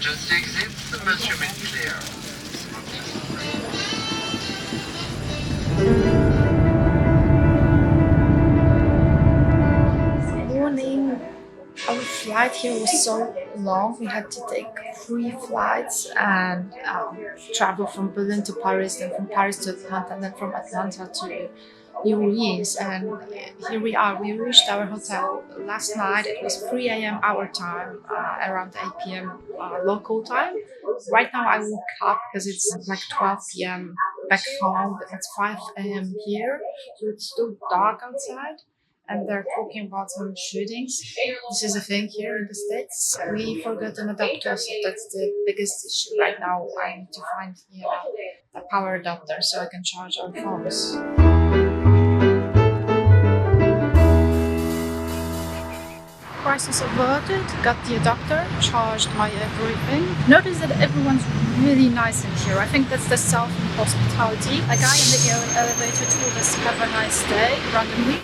emergency exits, the mushroom is clear. Morning. Our flight here was so long. We had to take 3 flights and travel from Berlin to Paris, then from Paris to Atlanta, and then from Atlanta to New Orleans. And here we are. We reached our hotel last night. It was 3 a.m. our time, around 8 p.m. Local time. Right now I woke up because it's like 12 p.m. back home, but it's 5 a.m. here, so it's still dark outside. And they're talking about some shootings. This is a thing here in the States. We forgot an adapter, so that's the biggest issue right now. I need to find a power adapter so I can charge our phones. Crisis averted, got the adapter, charged my everything. Notice that everyone's really nice in here. I think that's the Southern hospitality. A guy in the elevator told us have a nice day randomly.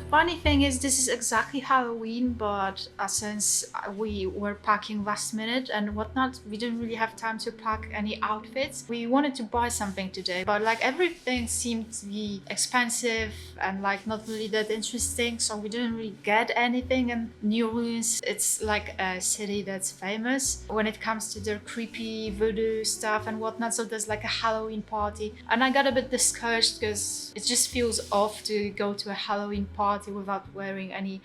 Funny thing is, this is exactly Halloween, but since we were packing last minute and whatnot, we didn't really have time to pack any outfits. We wanted to buy something today, but like everything seemed to be expensive and like not really that interesting, so we didn't really get anything. And New Orleans, it's like a city that's famous when it comes to their creepy voodoo stuff and whatnot, so there's like a Halloween party, and I got a bit discouraged because it just feels off to go to a Halloween party without wearing any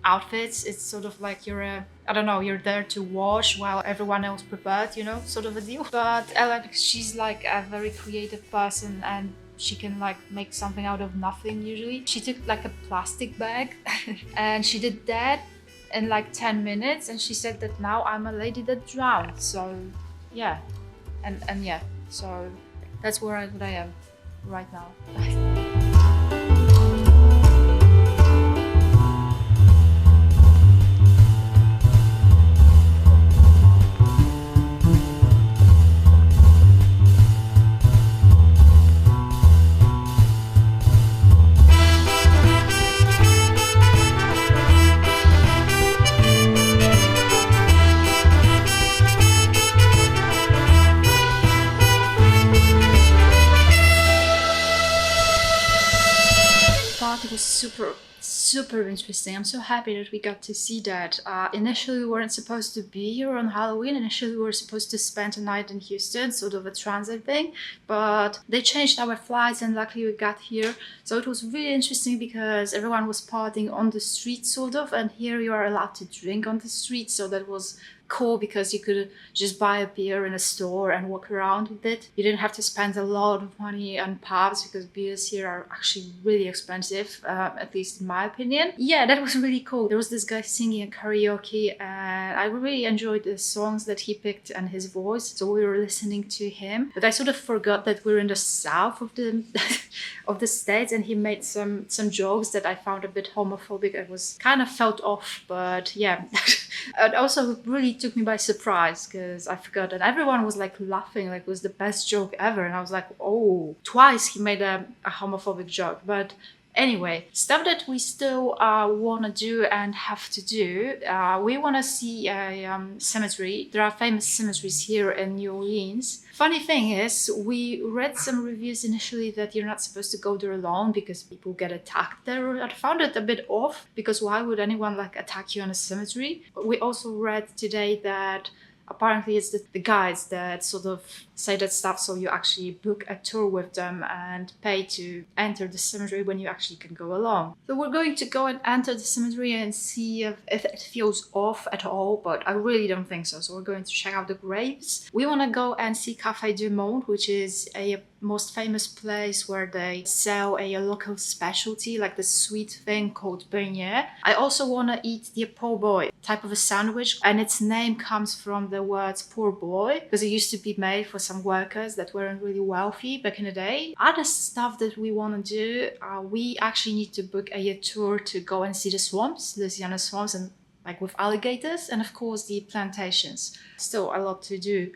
outfits. It's sort of like you're there to watch while everyone else prepared, sort of a deal. But Ellen, she's like a very creative person and she can like make something out of nothing usually. She took like a plastic bag and she did that in like 10 minutes, and she said that now I'm a lady that drowned. So yeah, and yeah, so that's where I am right now. It was super interesting. I'm so happy that we got to see that. Initially we weren't supposed to be here on Halloween. Initially we were supposed to spend a night in Houston, sort of a transit thing, but they changed our flights and luckily we got here. So it was really interesting because everyone was partying on the street sort of, and here you are allowed to drink on the street, so that was cool because you could just buy a beer in a store and walk around with it. You didn't have to spend a lot of money on pubs because beers here are actually really expensive, at least in my opinion. Yeah, that was really cool. There was this guy singing at karaoke and I really enjoyed the songs that he picked and his voice, so we were listening to him. But I sort of forgot that we're in the south of the of the States, and he made some jokes that I found a bit homophobic. I was kind of felt off, but yeah. It also really took me by surprise because I forgot, and everyone was like laughing, like it was the best joke ever. And I was like, oh, twice he made a homophobic joke. But anyway, stuff that we still want to do and have to do. We want to see a cemetery. There are famous cemeteries here in New Orleans. Funny thing is, we read some reviews initially that you're not supposed to go there alone because people get attacked there. I found it a bit off because why would anyone like attack you in a cemetery? We also read today that apparently it's the guides that sort of say that stuff, so you actually book a tour with them and pay to enter the cemetery when you actually can go along. So we're going to go and enter the cemetery and see if it feels off at all, but I really don't think so. So we're going to check out the graves. We want to go and see Café du Monde, which is a most famous place where they sell a local specialty, like the sweet thing called beignet. I also want to eat the po' boy, type of a sandwich, and its name comes from the words poor boy, because it used to be made for some workers that weren't really wealthy back in the day. Other stuff that we want to do, we actually need to book a tour to go and see the swamps, the Louisiana swamps, and like with alligators, and of course the plantations. Still a lot to do,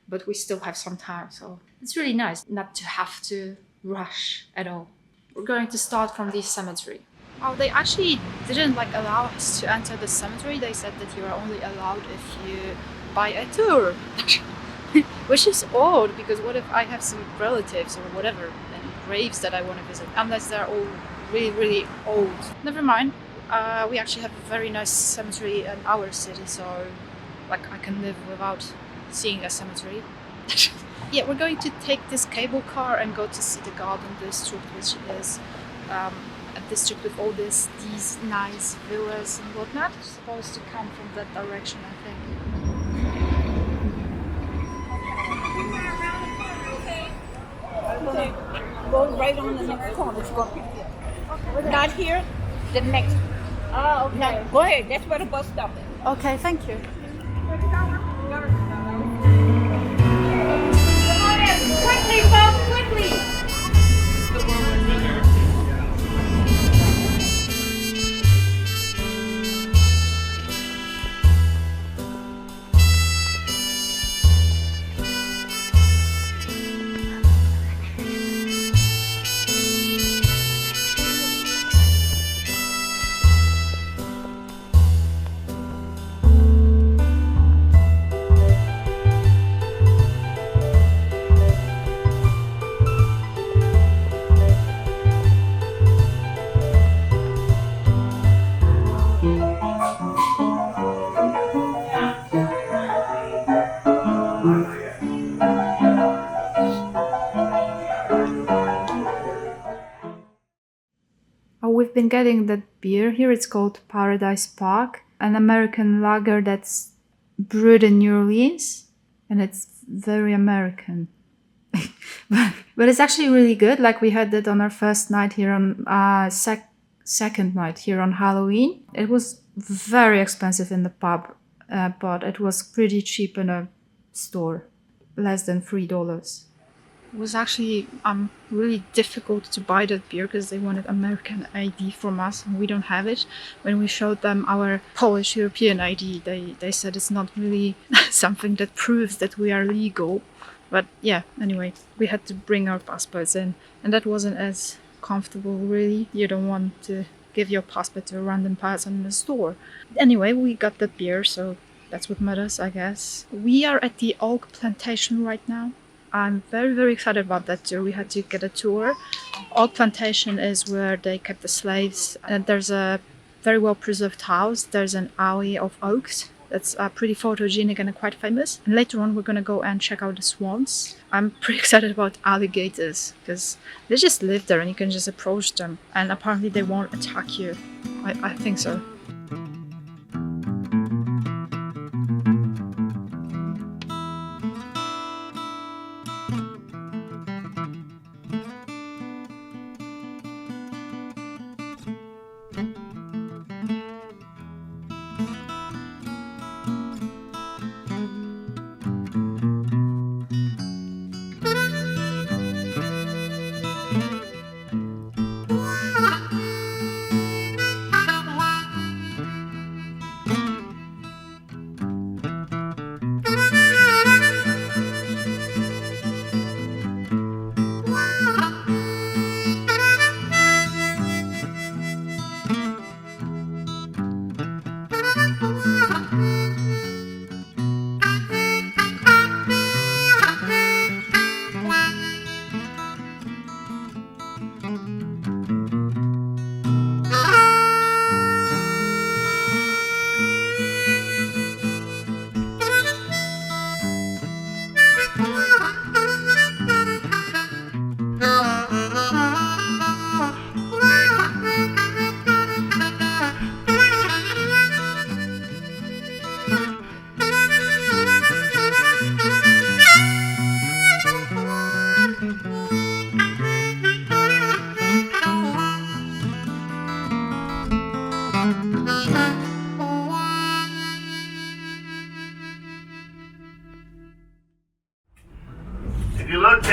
but we still have some time, so it's really nice not to have to rush at all. We're going to start from the cemetery. Oh, they actually didn't like allow us to enter the cemetery. They said that you are only allowed if you buy a tour. Which is odd, because what if I have some relatives or whatever and graves that I want to visit, unless they're all really, really old. Never mind. We actually have a very nice cemetery in our city, so like I can live without seeing a cemetery. Yeah, we're going to take this cable car and go to see the Garden District, which is a district with all these nice villas and whatnot. It's supposed to come from that direction, I think. Go right on the next corner. Not here, the next. Oh, okay. No, go ahead. That's where the bus stop is. Okay, thank you. Quickly, folks, quickly. We've been getting that beer here. It's called Paradise Park, an American lager that's brewed in New Orleans, and it's very American. but it's actually really good. Like we had that on our first night here on second night here on Halloween. It was very expensive in the pub, but it was pretty cheap in a store, less than $3. It was actually really difficult to buy that beer because they wanted American ID from us and we don't have it. When we showed them our Polish European ID, they said it's not really something that proves that we are legal. But yeah, anyway, we had to bring our passports in, and that wasn't as comfortable really. You don't want to give your passport to a random person in the store. Anyway, we got the beer, so that's what matters, I guess. We are at the Oak Plantation right now. I'm very, very excited about that tour. We had to get a tour. Oak Plantation is where they kept the slaves, and there's a very well preserved house. There's an alley of oaks that's pretty photogenic and quite famous. And later on, we're gonna go and check out the swamps. I'm pretty excited about alligators because they just live there and you can just approach them, and apparently they won't attack you. I think so.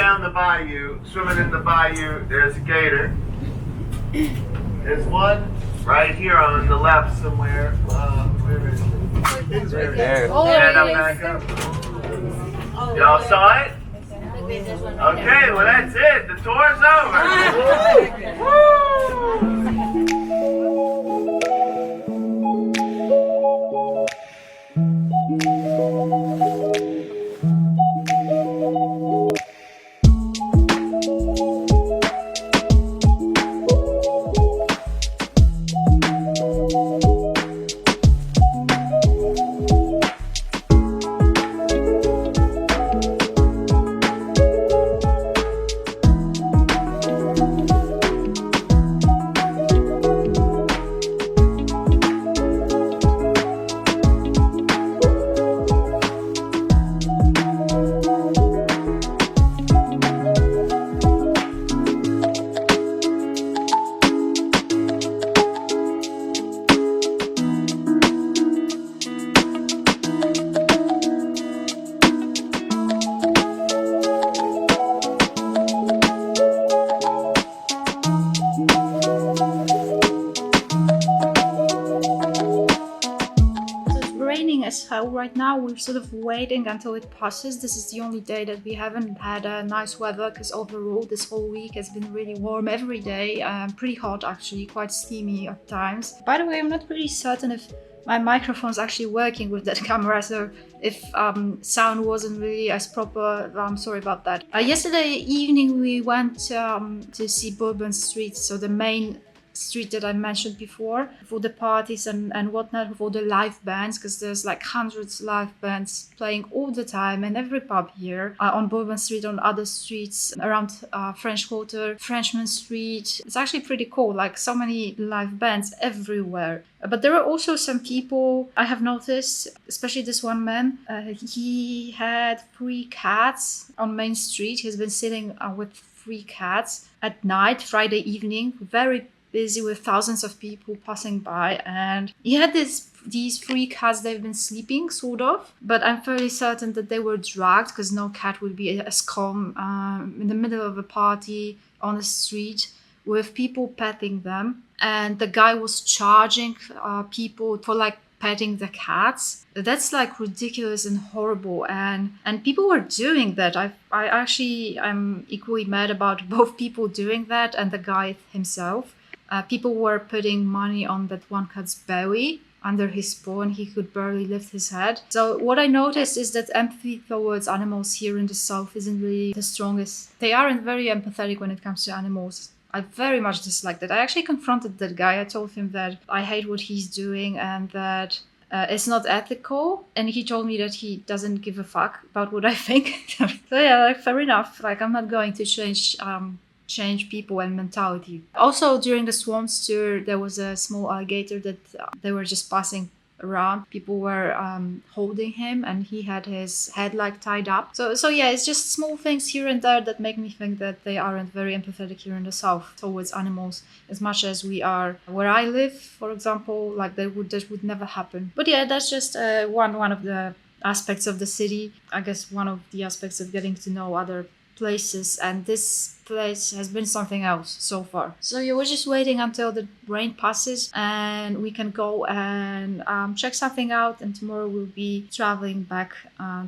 down the bayou, swimming in the bayou, there's a gator. There's one right here on the left somewhere. Where is it? There. Stand up back up. Y'all saw it? Okay, well that's it. The tour's over. So right now we're sort of waiting until it passes. This is the only day that we haven't had nice weather because overall this whole week has been really warm every day. Pretty hot actually, quite steamy at times. By the way, I'm not really certain if my microphone's actually working with that camera, so if sound wasn't really as proper, I'm sorry about that. Yesterday evening we went to see Bourbon Street, so the main street that I mentioned before, for the parties and whatnot, for the live bands, because there's like hundreds of live bands playing all the time in every pub here on Bourbon Street, on other streets around French Quarter, Frenchman Street. It's actually pretty cool, like so many live bands everywhere. But there are also some people I have noticed, especially this one man. He had 3 cats on Main Street. He's been sitting with 3 cats at night, Friday evening, very busy with thousands of people passing by, and he had these 3 cats. They've been sleeping sort of, but I'm fairly certain that they were dragged, because no cat would be as calm in the middle of a party on the street with people petting them. And the guy was charging people for like petting the cats. That's like ridiculous and horrible, and people were doing that. I'm equally mad about both people doing that and the guy himself. People were putting money on that one cat's belly under his paw, and he could barely lift his head. So what I noticed is that empathy towards animals here in the south isn't really the strongest. They aren't very empathetic when it comes to animals. I very much dislike that. I actually confronted that guy. I told him that I hate what he's doing and that it's not ethical. And he told me that he doesn't give a fuck about what I think. So yeah, like, fair enough. Like, I'm not going to change people and mentality. Also, during the swamps tour, there was a small alligator that they were just passing around. People were holding him, and he had his head like tied up. So yeah, it's just small things here and there that make me think that they aren't very empathetic here in the south towards animals as much as we are where I live, for example. Like, that would never happen. But yeah, that's just one of the aspects of the city. I guess one of the aspects of getting to know other places, and this place has been something else so far. So yeah, we're just waiting until the rain passes and we can go and check something out, and tomorrow we'll be traveling back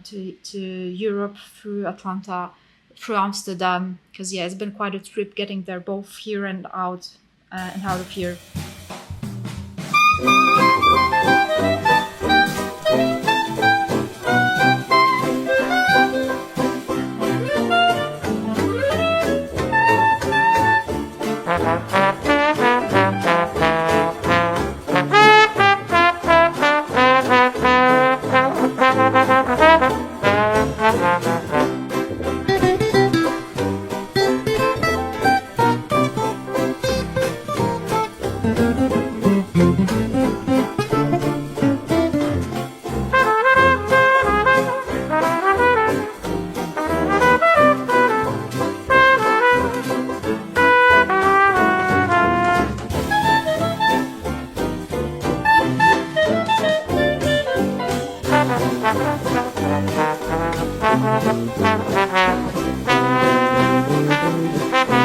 to Europe through Atlanta, through Amsterdam, because yeah, it's been quite a trip getting there, both here and out of here. Bye.